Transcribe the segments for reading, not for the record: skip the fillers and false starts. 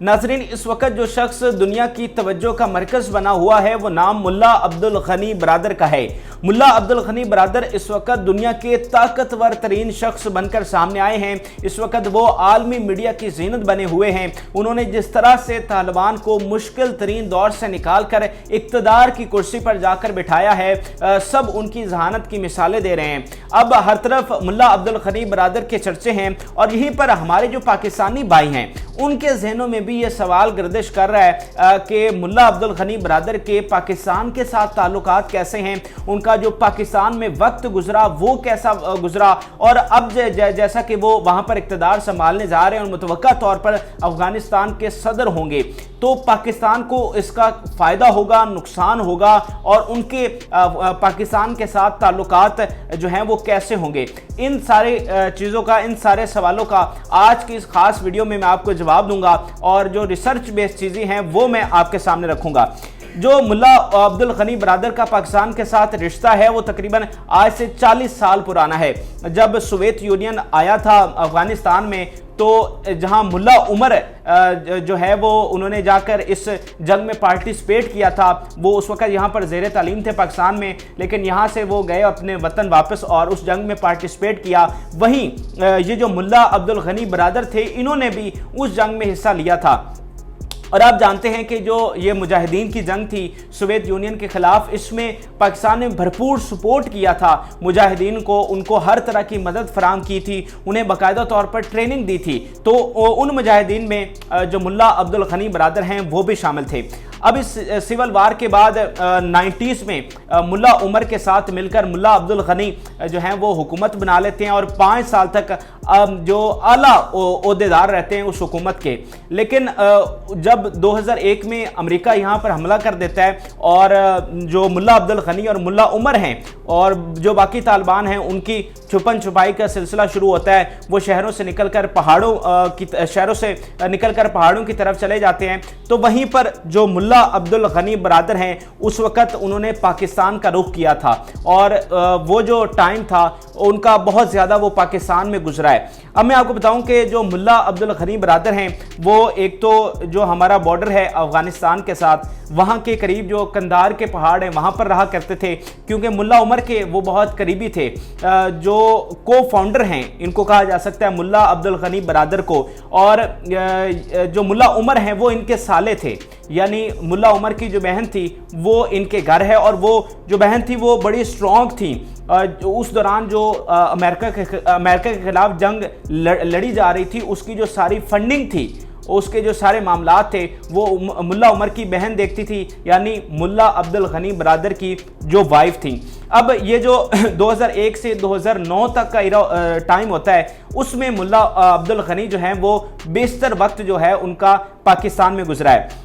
नाज़रीन, इस वक्त जो शख्स दुनिया की तवज्जो का मरकज़ बना हुआ है वो नाम मुल्ला अब्दुल गनी बरादर का है। मुल्ला अब्दुल गनी बरादर इस वक्त दुनिया के ताकतवर तरीन शख्स बनकर सामने आए हैं। इस वक्त वो आलमी मीडिया की ज़ीनत बने हुए हैं। उन्होंने जिस तरह से तालिबान को मुश्किल तरीन दौर से निकाल कर इक़्तिदार की कुर्सी पर जाकर बिठाया है, सब उनकी जहानत की मिसालें दे रहे हैं। अब हर तरफ मुल्ला अब्दुल गनी बरादर के चर्चे हैं और यहीं पर हमारे जो पाकिस्तानी भाई हैं उनके जहनों में भी ये सवाल गर्दिश कर रहा है कि मुल्ला अब्दुल गनी बरादर के पाकिस्तान के साथ ताल्लुकात कैसे हैं, उनका जो पाकिस्तान में वक्त गुजरा वो कैसा गुजरा, और अब जैसा कि वो वहाँ पर इक़्तिदार संभालने जा रहे हैं और मुतवक्का तौर पर अफ़गानिस्तान के सदर होंगे, तो पाकिस्तान को इसका फ़ायदा होगा, नुकसान होगा, और उनके पाकिस्तान के साथ ताल्लुकात जो हैं वो कैसे होंगे। इन सारे चीज़ों का, इन सारे सवालों का आज की इस खास वीडियो में मैं आपको जवाब दूंगा और जो रिसर्च बेस्ड चीज़ें हैं वो मैं आपके सामने रखूंगा। जो मुल्ला अब्दुल गनी बरादर का पाकिस्तान के साथ रिश्ता है वो तकरीबन आज से 40 साल पुराना है। जब सोवियत यूनियन आया था अफ़गानिस्तान में, तो जहां मुल्ला उमर जो है वो उन्होंने जाकर इस जंग में पार्टिसिपेट किया था। वो उस वक्त यहाँ पर ज़ेर तालीम थे पाकिस्तान में, लेकिन यहाँ से वो गए अपने वतन वापस और उस जंग में पार्टिसिपेट किया। वहीं ये जो मुल्ला अब्दुल गनी बरादर थे, इन्होंने भी उस जंग में हिस्सा लिया था। और आप जानते हैं कि जो ये मुजाहिदीन की जंग थी सोवियत यूनियन के ख़िलाफ़, इसमें पाकिस्तान ने भरपूर सपोर्ट किया था मुजाहिदीन को, उनको हर तरह की मदद फराहम की थी, उन्हें बाकायदा तौर पर ट्रेनिंग दी थी। तो उन मुजाहिदीन में जो मुल्ला अब्दुल गनी बरादर हैं वो भी शामिल थे। अब इस सिविल वार के बाद 90s में मुल्ला उमर के साथ मिलकर मुल्ला अब्दुल गनी जो हैं वो हुकूमत बना लेते हैं और 5 साल तक जो आला ओहदेदार रहते हैं उस हुकूमत के। लेकिन जब 2001 में अमेरिका यहाँ पर हमला कर देता है और जो मुल्ला अब्दुल गनी और मुल्ला उमर हैं और जो बाकी तालिबान हैं उनकी छुपन छुपाई का सिलसिला शुरू होता है। वो शहरों से निकलकर पहाड़ों की तरफ चले जाते हैं। तो वहीं पर जो मुल्ला अब्दुल गनी बरादर हैं उस वक़्त उन्होंने पाकिस्तान का रुख किया था और वो जो टाइम था उनका बहुत ज़्यादा वो पाकिस्तान में गुजरा है। अब मैं आपको बताऊं कि जो मुल्ला अब्दुल गनी बरादर हैं वो एक तो जो हमारा बॉर्डर है अफ़गानिस्तान के साथ, वहाँ के करीब जो कंधार के पहाड़ हैं वहाँ पर रहा करते थे, क्योंकि मुल्ला उमर के वो बहुत करीबी थे। जो को फाउंडर हैं इनको कहा जा सकता है मुल्ला अब्दुल गनी बरादर को, और जो मुल्ला उमर हैं वो इनके साले थे, यानी मुल्ला उमर की जो बहन थी वो इनके घर है और वो जो बहन थी वो बड़ी स्ट्रॉन्ग थी। उस दौरान जो अमेरिका के ख़िलाफ़ जंग लड़ी जा रही थी, उसकी जो सारी फंडिंग थी, उसके जो सारे मामलात थे वो मुल्ला उमर की बहन देखती थी, यानी मुल्ला अब्दुल गनी बरादर की जो वाइफ थी। अब ये जो 2001 से 2009 तक का टाइम होता है, उसमें मुल्ला अब्दुल गनी जो हैं वो बेशतर वक्त जो है उनका पाकिस्तान में गुजरा है।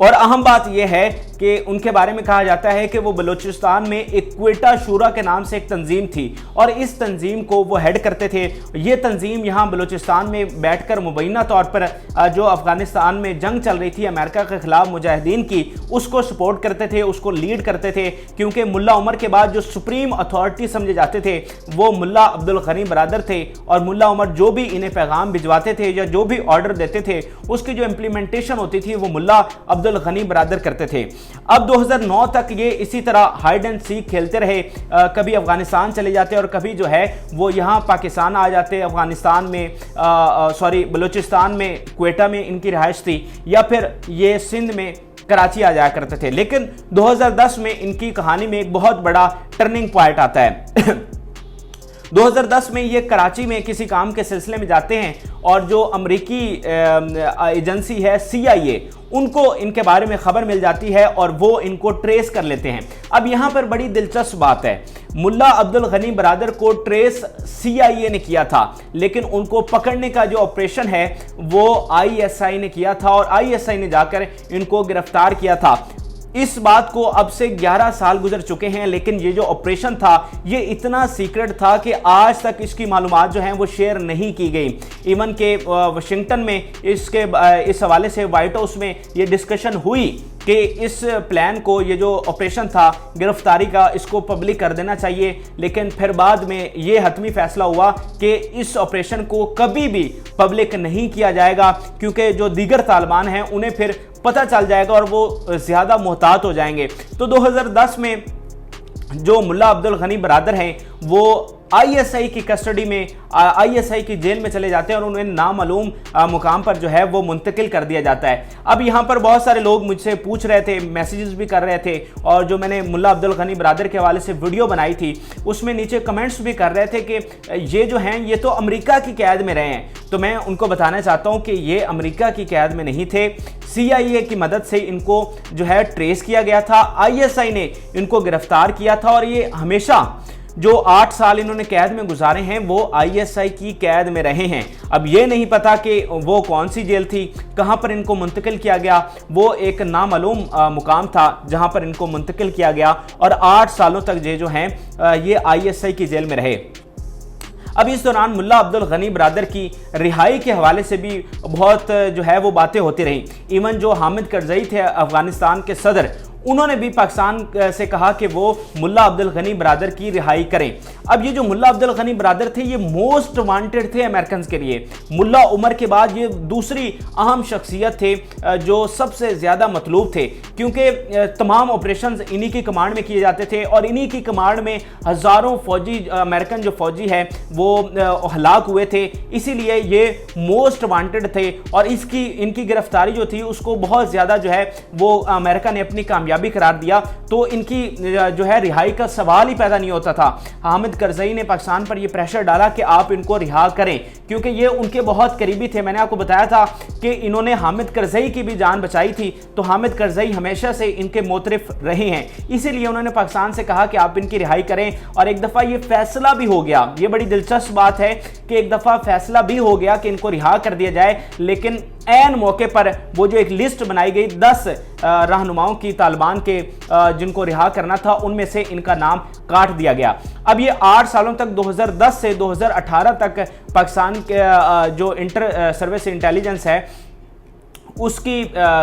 और अहम बात यह है कि उनके बारे में कहा जाता है कि वो बलूचिस्तान में एक क्वेटा शूरा के नाम से एक तंजीम थी और इस तंजीम को वो हेड करते थे। ये तंजीम यहाँ बलूचिस्तान में बैठकर मुबैना तौर पर जो अफ़गानिस्तान में जंग चल रही थी अमेरिका के ख़िलाफ़ मुजाहिदीन की, उसको सपोर्ट करते थे, उसको लीड करते थे, क्योंकि मुल्ला उमर के बाद जो सुप्रीम अथॉरिटी समझे जाते थे वो मुल्ला अब्दुल गनी बरादर थे। और मुल्ला उमर जो भी इन्हें पैगाम भिजवाते थे या जो भी ऑर्डर देते थे उसकी जो इम्प्लीमेंटेशन होती थी वो मुल्ला अब्दुल गनी बरादर करते थे। अब 2009 तक ये इसी तरह हाइड एंड सीक खेलते रहे, कभी अफगानिस्तान चले जाते और कभी जो है वो यहाँ पाकिस्तान आ जाते। अफगानिस्तान में बलूचिस्तान में क्वेटा में इनकी रिहाइश थी, या फिर ये सिंध में कराची आ जाया करते थे। लेकिन 2010 में इनकी कहानी में एक बहुत बड़ा टर्निंग पॉइंट आता है। 2010 में ये कराची में किसी काम के सिलसिले में जाते हैं और जो अमरीकी एजेंसी है CIA, उनको इनके बारे में खबर मिल जाती है और वो इनको ट्रेस कर लेते हैं। अब यहाँ पर बड़ी दिलचस्प बात है, मुल्ला अब्दुल गनी बरादर को ट्रेस CIA ने किया था, लेकिन उनको पकड़ने का जो ऑपरेशन है वो ISI ने किया था और ISI ने जाकर इनको गिरफ्तार किया था। इस बात को अब से 11 साल गुजर चुके हैं, लेकिन ये जो ऑपरेशन था ये इतना सीक्रेट था कि आज तक इसकी मालूमात जो हैं वो शेयर नहीं की गई। इवन के वाशिंगटन में इस हवाले से व्हाइट हाउस में ये डिस्कशन हुई کہ اس پلان کو, یہ جو آپریشن تھا گرفتاری کا, اس کو پبلک کر دینا چاہیے, لیکن پھر بعد میں یہ حتمی فیصلہ ہوا کہ اس آپریشن کو کبھی بھی پبلک نہیں کیا جائے گا, کیونکہ جو دیگر طالبان ہیں انہیں پھر پتہ چل جائے گا اور وہ زیادہ محتاط ہو جائیں گے. تو 2010 میں جو ملا عبد الغنی برادر ہیں وہ آئی ایس آئی کی کسٹڈی میں, آئی ایس آئی کی جیل میں چلے جاتے ہیں اور انہیں نامعلوم مقام پر جو ہے وہ منتقل کر دیا جاتا ہے. اب یہاں پر بہت سارے لوگ مجھ سے پوچھ رہے تھے, میسیجز بھی کر رہے تھے, اور جو میں نے ملا عبد الغنی برادر کے حوالے سے ویڈیو بنائی تھی اس میں نیچے کمنٹس بھی کر رہے تھے کہ یہ جو ہیں یہ تو امریکہ کی قید میں رہے ہیں. تو میں ان کو بتانا چاہتا ہوں کہ یہ امریکہ کی قید میں نہیں تھے, سی آئی اے کی مدد سے ان کو جو ہے ٹریس کیا گیا تھا, آئی ایس آئی نے ان کو گرفتار کیا تھا, اور یہ ہمیشہ جو 8 سال انہوں نے قید میں گزارے ہیں وہ آئی ایس آئی کی قید میں رہے ہیں. اب یہ نہیں پتا کہ وہ کون سی جیل تھی, کہاں پر ان کو منتقل کیا گیا, وہ ایک نامعلوم مقام تھا جہاں پر ان کو منتقل کیا گیا, اور 8 سالوں تک جو ہیں یہ آئی ایس آئی کی جیل میں رہے. اب اس دوران ملا عبد الغنی برادر کی رہائی کے حوالے سے بھی بہت جو ہے وہ باتیں ہوتی رہیں. ایون جو حامد کرزئی تھے افغانستان کے صدر, انہوں نے بھی پاکستان سے کہا کہ وہ ملا عبد الغنی برادر کی رہائی کریں. اب یہ جو ملا عبد الغنی برادر تھے یہ موسٹ وانٹڈ تھے امریکنز کے لیے. ملا عمر کے بعد یہ دوسری اہم شخصیت تھے جو سب سے زیادہ مطلوب تھے, کیونکہ تمام آپریشنز انہی کی کمانڈ میں کیے جاتے تھے, اور انہی کی کمانڈ میں ہزاروں فوجی, امریکن جو فوجی ہے وہ ہلاک ہوئے تھے. اسی لیے یہ موسٹ وانٹڈ تھے, اور ان کی گرفتاری جو تھی اس کو بہت زیادہ جو ہے وہ امریکہ نے اپنی کامیابی قرار دیا, تو ان کی جو ہے رہائی کا سوال ہی پیدا نہیں ہوتا تھا. حامد کرزئی نے پاکستان پر یہ پریشر ڈالا کہ آپ ان کو رہا کریں, کیونکہ یہ ان کے بہت قریبی تھے. میں نے آپ کو بتایا تھا کہ انہوں نے حامد کرزئی کی بھی جان بچائی تھی, تو حامد کرزئی ہمیشہ سے ان کے معترف رہے ہیں, اسی لیے انہوں نے پاکستان سے کہا کہ آپ ان کی رہائی کریں. اور ایک دفعہ یہ فیصلہ بھی ہو گیا, یہ بڑی دلچسپ بات ہے کہ ایک دفعہ فیصلہ بھی ہو گیا کہ ان کو رہا کر دیا جائے, لیکن عین موقع پر وہ جو ایک لسٹ بنائی گئی 10 رہنماؤں کی طالبان کے جن کو رہا کرنا تھا, ان میں سے ان کا نام کاٹ دیا گیا. اب یہ 8 سالوں تک 2010 سے 2018 تک پاکستان کے جو انٹر سروس انٹیلیجنس ہے اس کی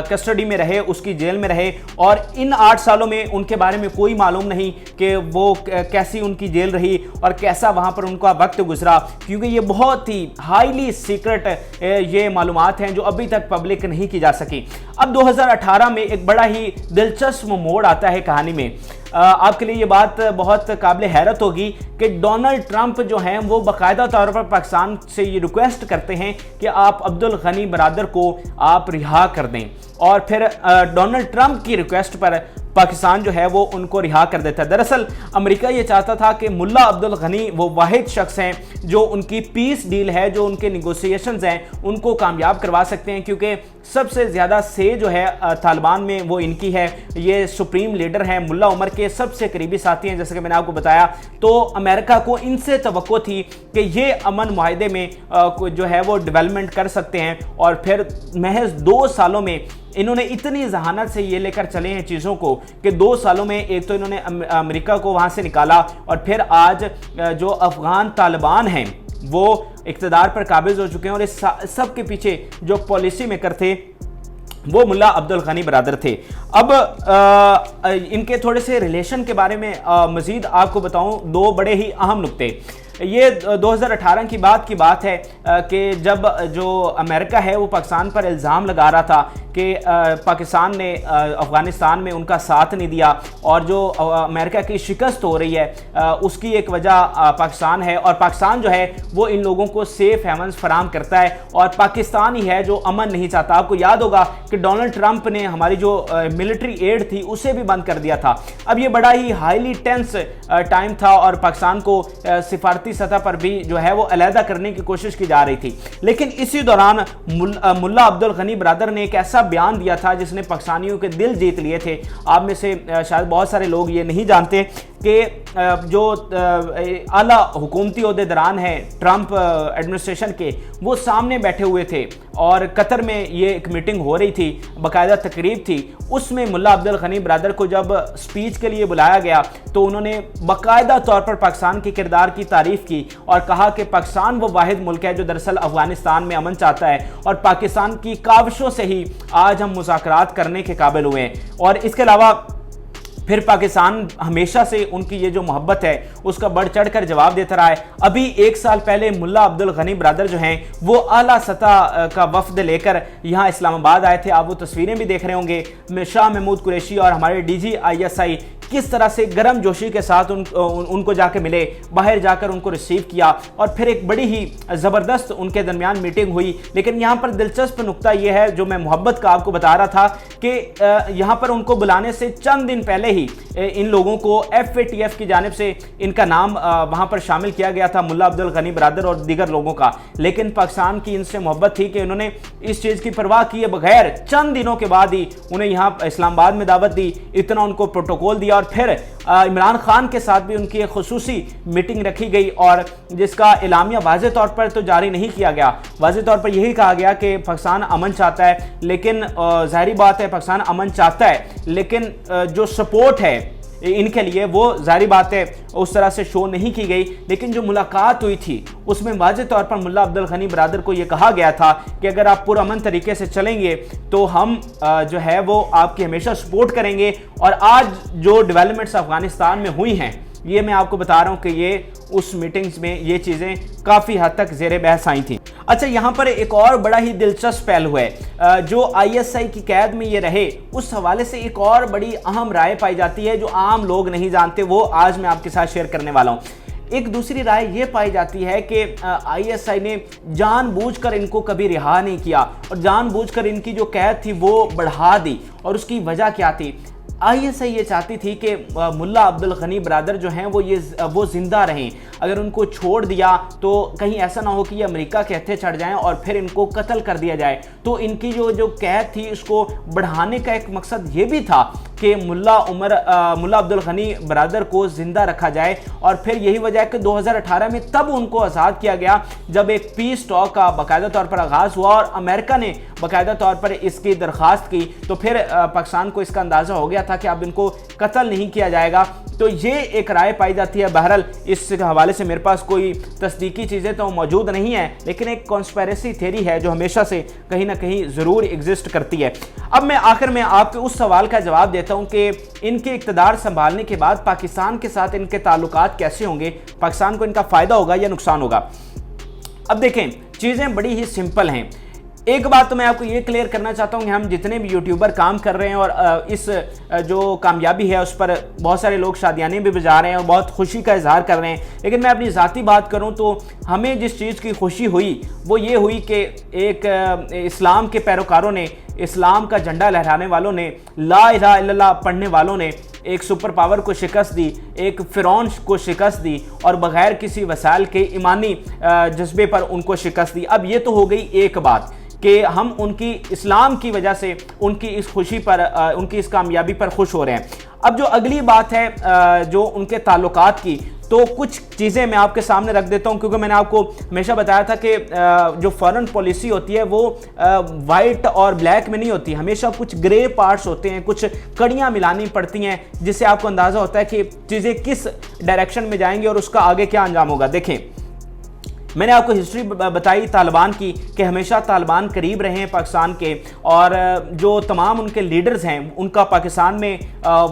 کسٹڈی میں رہے, اس کی جیل میں رہے, اور ان 8 سالوں میں ان کے بارے میں کوئی معلوم نہیں کہ وہ کیسی ان کی جیل رہی اور کیسا وہاں پر ان کا وقت گزرا, کیونکہ یہ بہت ہی ہائیلی سیکرٹ یہ معلومات ہیں جو ابھی تک پبلک نہیں کی جا سکی. اب 2018 میں ایک بڑا ہی دلچسپ موڑ آتا ہے کہانی میں. آپ کے لیے یہ بات بہت قابل حیرت ہوگی کہ ڈونلڈ ٹرمپ جو ہیں وہ باقاعدہ طور پر پاکستان سے یہ ریکویسٹ کرتے ہیں کہ آپ عبد الغنی برادر کو آپ رہا کر دیں, اور پھر ڈونلڈ ٹرمپ کی ریکویسٹ پر پاکستان جو ہے وہ ان کو رہا کر دیتا ہے. دراصل امریکہ یہ چاہتا تھا کہ ملا عبد الغنی وہ واحد شخص ہیں جو ان کی پیس ڈیل ہے, جو ان کے نیگوسیشنز ہیں, ان کو کامیاب کروا سکتے ہیں, کیونکہ سب سے زیادہ سے جو ہے طالبان میں وہ ان کی ہے. یہ سپریم لیڈر ہیں, ملا عمر کے سب سے قریبی ساتھی ہیں جیسے کہ میں نے آپ کو بتایا. تو امریکہ کو ان سے توقع تھی کہ یہ امن معاہدے میں جو ہے وہ ڈیولپمنٹ کر سکتے ہیں, اور پھر محض 2 سالوں میں انہوں نے اتنی ذہانت سے یہ لے کر چلے ہیں چیزوں کو کہ 2 سالوں میں ایک تو انہوں نے امریکہ کو وہاں سے نکالا, اور پھر آج جو افغان طالبان ہیں وہ اقتدار پر قابض ہو چکے ہیں, اور اس سب کے پیچھے جو پالیسی میکر تھے وہ ملا عبد الغنی برادر تھے. اب ان کے تھوڑے سے ریلیشن کے بارے میں مزید آپ کو بتاؤں 2 بڑے ہی اہم نکتے. یہ 2018 کی بات ہے کہ جب جو امریکہ ہے وہ پاکستان پر الزام لگا رہا تھا کہ پاکستان نے افغانستان میں ان کا ساتھ نہیں دیا, اور جو امریکہ کی شکست ہو رہی ہے اس کی ایک وجہ پاکستان ہے, اور پاکستان جو ہے وہ ان لوگوں کو سیف ہیونز فراہم کرتا ہے, اور پاکستان ہی ہے جو امن نہیں چاہتا. آپ کو یاد ہوگا کہ ڈونلڈ ٹرمپ نے ہماری جو ملٹری ایڈ تھی اسے بھی بند کر دیا تھا. اب یہ بڑا ہی ہائیلی ٹینس ٹائم تھا, اور پاکستان کو سفارتی سطح پر بھی جو ہے وہ علیحدہ کرنے کی کوشش کی جا رہی تھی. لیکن اسی دوران ملا عبد الغنی برادر نے ایک ایسا بیان دیا تھا جس نے پاکستانیوں کے دل جیت لیے تھے. آپ میں سے شاید بہت سارے لوگ یہ نہیں جانتے کہ جو आला हुकूमती ओहदेदारान हैं ट्रंप एडमिनिस्ट्रेशन के, वो सामने बैठे हुए थे और कतर में ये एक मीटिंग हो रही थी, बाकायदा तकरीब थी। उसमें मुल्ला अब्दुल गनी बरदर को जब स्पीच के लिए बुलाया गया तो उन्होंने बाकायदा तौर पर पाकिस्तान के किरदार की तारीफ़ की और कहा कि पाकिस्तान वो वाहिद मुल्क है जो दरअसल अफगानिस्तान में अमन चाहता है और पाकिस्तान की काविशों से ही आज हम मुज़ाकरात करने के काबिल हुए हैं। और इसके अलावा फिर पाकिस्तान हमेशा से उनकी ये जो मोहब्बत है उसका बढ़ चढ़ कर जवाब देता रहा है। अभी 1 साल पहले मुल्ला अब्दुल गनी बरदर जो हैं वो आला सतह का वफ्द लेकर यहाँ इस्लामाबाद आए थे। आप वो तस्वीरें भी देख रहे होंगे। शाह महमूद कुरैशी और हमारे DGISI किस तरह से गर्म जोशी के साथ उनको जाके मिले, बाहर जाकर उनको रिसीव किया और फिर एक बड़ी ही ज़बरदस्त उनके दरमियान मीटिंग हुई। लेकिन यहाँ पर दिलचस्प नुक्ता ये है जो मैं मोहब्बत का आपको बता रहा था कि यहाँ पर उनको बुलाने से चंद दिन पहले ही इन लोगों को FATF की जानिब से इनका नाम वहाँ पर शामिल किया गया था, मुल्ला अब्दुल गनी बरदर और दीगर लोगों का। लेकिन पाकिस्तान की इनसे मोहब्बत थी कि उन्होंने इस चीज़ की परवाह किए बगैर चंद दिनों के बाद ही उन्हें यहाँ इस्लामाबाद में दावत दी, इतना उनको प्रोटोकॉल दिया और फिर इमरान खान के साथ भी उनकी एक खुसूसी मीटिंग रखी गई और जिसका इलामिया वाज़े तौर पर तो जारी नहीं किया गया। वाज़े तौर पर यही कहा गया कि पाकिस्तान अमन चाहता है, लेकिन ज़ाहिरी बात है पाकिस्तान अमन चाहता है, लेकिन जो सपोर्ट है इनके लिए वो ज़ाहिरी बात है उस तरह से शो नहीं की गई। लेकिन जो मुलाकात हुई थी उसमें वाज़े तौर पर मुल्ला अब्दुल गनी बरदर को ये कहा गया था कि अगर आप पुरअमन तरीके से चलेंगे तो हम जो है वो आपकी हमेशा सपोर्ट करेंगे। और आज जो डेवलपमेंट्स अफगानिस्तान में हुई हैं ये मैं आपको बता रहा हूँ कि ये उस मीटिंग्स में ये चीज़ें काफ़ी हद तक ज़ेरे बहस आई थी। अच्छा, यहाँ पर एक और बड़ा ही दिलचस्प पहलू है। जो ISI की कैद में ये रहे उस हवाले से एक और बड़ी अहम राय पाई जाती है जो आम लोग नहीं जानते, वो आज मैं आपके साथ शेयर करने वाला हूँ। एक दूसरी राय ये पाई जाती है कि ISI ने जानबूझकर इनको कभी रिहा नहीं किया और जानबूझकर इनकी जो कैद थी वो बढ़ा दी। और उसकी वजह क्या थी? ISI ये चाहती थी कि मुल्ला अब्दुल गनी बरदर जो हैं वो ज़िंदा रहें। अगर उनको छोड़ दिया तो कहीं ऐसा ना हो कि ये अमेरिका के हत्थे चढ़ जाएं और फिर इनको कत्ल कर दिया जाए। तो इनकी जो कैद थी उसको बढ़ाने का एक मकसद ये भी था कि मुल्ला अब्दुल गनी बरदर को ज़िंदा रखा जाए। और फिर यही वजह है कि 2018 में तब उनको आज़ाद किया गया जब एक पीस टॉक का बाकायदा तौर पर आगाज़ हुआ और अमेरिका ने बाकायदा तौर पर इसकी दरख्वास्त की। तो फिर पाकिस्तान को इसका अंदाज़ा हो गया था कि अब इनको कत्ल नहीं किया जाएगा। तो ये एक राय पाई जाती है। बहरहाल इस हवाले से मेरे पास कोई तस्दीकी चीज़ें तो मौजूद नहीं है, लेकिन एक कॉन्स्पिरेसी थ्योरी है जो हमेशा से कहीं ना कहीं ज़रूर एग्जिस्ट करती है। अब मैं आखिर में आपके उस सवाल का जवाब देता हूँ कि इनके इक़्तिदार संभालने के बाद पाकिस्तान के साथ इनके ताल्लुकात कैसे होंगे, पाकिस्तान को इनका फ़ायदा होगा या नुकसान होगा। अब देखें, चीज़ें बड़ी ही सिंपल हैं। एक बात तो मैं आपको ये क्लियर करना चाहता हूँ कि हम जितने भी यूट्यूबर काम कर रहे हैं और इस जो कामयाबी है उस पर बहुत सारे लोग शादियाने भी बजा रहे हैं और बहुत खुशी का इजहार कर रहे हैं, लेकिन मैं अपनी ज़ाती बात करूँ तो हमें जिस चीज़ की खुशी हुई वो ये हुई कि एक इस्लाम के पैरोकारों ने, इस्लाम का झंडा लहराने वालों ने, ला इलाहा इल्लल्लाह पढ़ने वालों ने एक सुपर पावर को शिकस्त दी, एक फ़िरौन को शिकस्त दी और बग़ैर किसी वसाइल के ईमानी जज्बे पर उनको शिकस्त दी। अब ये तो हो गई एक बात कि हम उनकी इस्लाम की वजह से उनकी इस खुशी पर, उनकी इस कामयाबी पर खुश हो रहे हैं। अब जो अगली बात है जो उनके ताल्लुकात की, तो कुछ चीज़ें मैं आपके सामने रख देता हूं, क्योंकि मैंने आपको हमेशा बताया था कि जो फॉरेन पॉलिसी होती है वो वाइट और ब्लैक में नहीं होती, हमेशा कुछ ग्रे पार्ट्स होते हैं, कुछ कड़ियाँ मिलानी पड़ती हैं जिससे आपको अंदाज़ा होता है कि चीज़ें किस डायरेक्शन में जाएंगी और उसका आगे क्या अंजाम होगा। देखें, मैंने आपको हिस्ट्री बताई तालिबान की कि हमेशा तालिबान करीब रहे हैं पाकिस्तान के और जो तमाम उनके लीडर्स हैं उनका पाकिस्तान में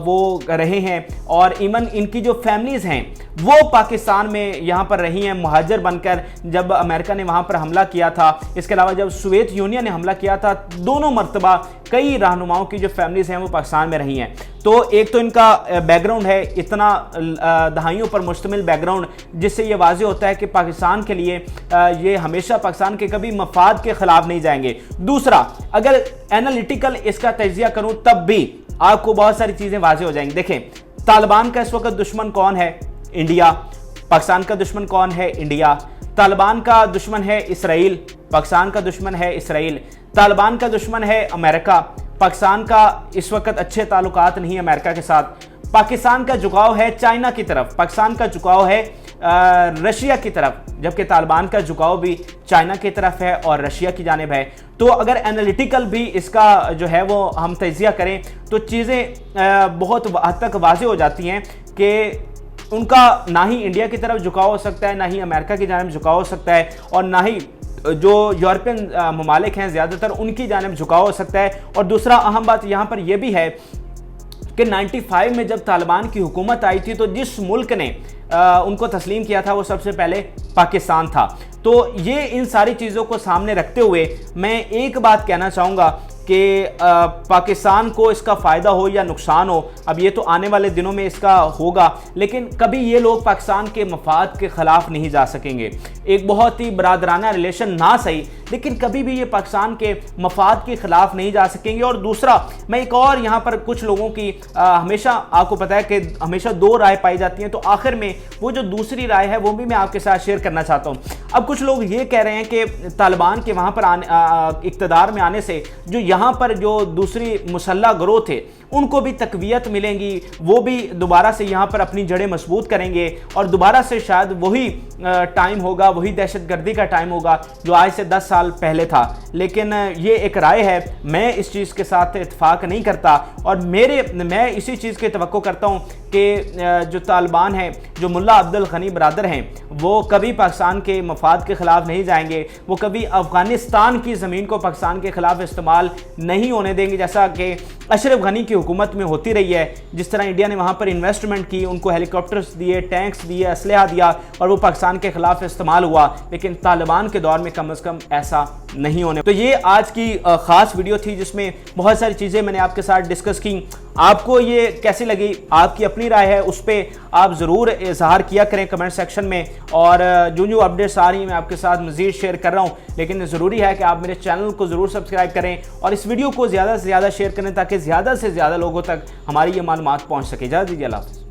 वो रहे हैं और इवन इनकी जो फैमिलीज़ हैं वो पाकिस्तान में यहाँ पर रही हैं मुहाजिर बनकर, जब अमेरिका ने वहाँ पर हमला किया था। इसके अलावा जब सोवियत यूनियन ने हमला किया था, दोनों मरतबा कई रहनुमाओं की जो फैमिलीज़ हैं वो पाकिस्तान में रही हैं। तो एक तो इनका बैकग्राउंड है, इतना दहाइयों पर मुश्तमिल बैकग्राउंड, जिससे ये वाज़ेह होता है कि पाकिस्तान के लिए ये हमेशा पाकिस्तान के कभी मफाद के ख़िलाफ़ नहीं जाएंगे। दूसरा, अगर एनालिटिकल इसका तजिया करूँ तब भी आपको बहुत सारी चीज़ें वाज़ेह हो जाएंगी। देखें, तालिबान का इस वक्त दुश्मन कौन है? इंडिया। पाकिस्तान का दुश्मन कौन है? इंडिया। तालिबान का दुश्मन है इसराइल, पाकिस्तान का दुश्मन है इसराइल। तालिबान का दुश्मन है अमेरिका, पाकिस्तान का इस वक्त अच्छे ताल्लुकात नहीं है अमेरिका के साथ। पाकिस्तान का झुकाव है चाइना की तरफ, पाकिस्तान का झुकाव है रशिया की तरफ, जबकि तालिबान का झुकाव भी चाइना की तरफ है और रशिया की जानिब है। तो अगर एनालिटिकल भी इसका जो है वो हम तजिया करें तो चीज़ें बहुत हद तक वाज़ेह हो जाती हैं कि उनका ना ही इंडिया की तरफ झुकाव हो सकता है, ना ही अमेरिका की जानिब झुकाव हो सकता है, और ना ही जो यूरोपियन ममालिक हैं ज़्यादातर उनकी जानिब झुकाव हो सकता है। और दूसरा अहम बात यहाँ पर यह भी है कि 95 में जब तालिबान की हुकूमत आई थी तो जिस मुल्क ने उनको तस्लीम किया था वो सबसे पहले पाकिस्तान था। तो ये इन सारी चीज़ों को सामने रखते हुए मैं एक बात कहना चाहूँगा कि पाकिस्तान को इसका फ़ायदा हो या नुकसान हो, अब ये तो आने वाले दिनों में इसका होगा, लेकिन कभी ये लोग पाकिस्तान के मफाद के ख़िलाफ़ नहीं जा सकेंगे। एक बहुत ही बरादराना रिलेशन ना सही, लेकिन कभी भी ये पाकिस्तान के मफाद के ख़िलाफ़ नहीं जा सकेंगे। और दूसरा, मैं एक और यहाँ पर कुछ लोगों की हमेशा आपको पता है कि हमेशा दो राय पाई जाती हैं, तो आखिर में वो जो दूसरी राय है वो भी मैं आपके साथ शेयर करना चाहता हूँ। अब कुछ लोग ये कह रहे हैं कि तालिबान के वहाँ पर इक़्तिदार में आने से जो यहाँ पर जो दूसरी मुसल्लह गिरोह थे उनको भी तक़वियत मिलेंगी, वो भी दोबारा से यहाँ पर अपनी जड़ें मजबूत करेंगे और दोबारा से शायद वही टाइम होगा, वही दहशतगर्दी का टाइम होगा जो आज से 10 साल पहले था। लेकिन ये एक राय है, मैं इस चीज़ के साथ इत्फाक नहीं करता और मैं इसी चीज़ की तवक्को करता हूँ कि जो तालिबान हैं, जो मुल्ला अब्दुल गनी बरादर हैं, वो कभी पाकिस्तान के मफाद के ख़िलाफ़ नहीं जाएंगे, वो कभी अफ़गानिस्तान की ज़मीन को पाकिस्तान के ख़िलाफ़ इस्तेमाल नहीं होने देंगे, जैसा कि अशरफ गनी की हुकूमत में होती रही है। जिस तरह इंडिया ने वहाँ पर इन्वेस्टमेंट की, उनको हेलीकॉप्टर्स दिए, टैंक्स दिए, असलहा दिया और वो पाकिस्तान के ख़िलाफ़ इस्तेमाल हुआ, लेकिन तालिबान के दौर में कम अज़ कम ऐसा नहीं होने। तो ये आज की ख़ास वीडियो थी जिसमें बहुत सारी चीज़ें मैंने आपके साथ डिस्कस की। आपको ये कैसी लगी, आपकी अपनी राय है, उस पर आप ज़रूर इज़हार किया करें कमेंट सेक्शन में। और जो अपडेट्स आ रही हैं मैं आपके साथ मज़ीद शेयर कर रहा हूँ, लेकिन ज़रूरी है कि आप मेरे चैनल को ज़रूर सब्सक्राइब करें और इस वीडियो को ज़्यादा से ज़्यादा शेयर करें ताकि ज़्यादा से ज़्यादा लोगों तक हमारी ये मालूमात पहुँच सके। इजाज़त दीजिए, अल्लाह हाफ़िज़।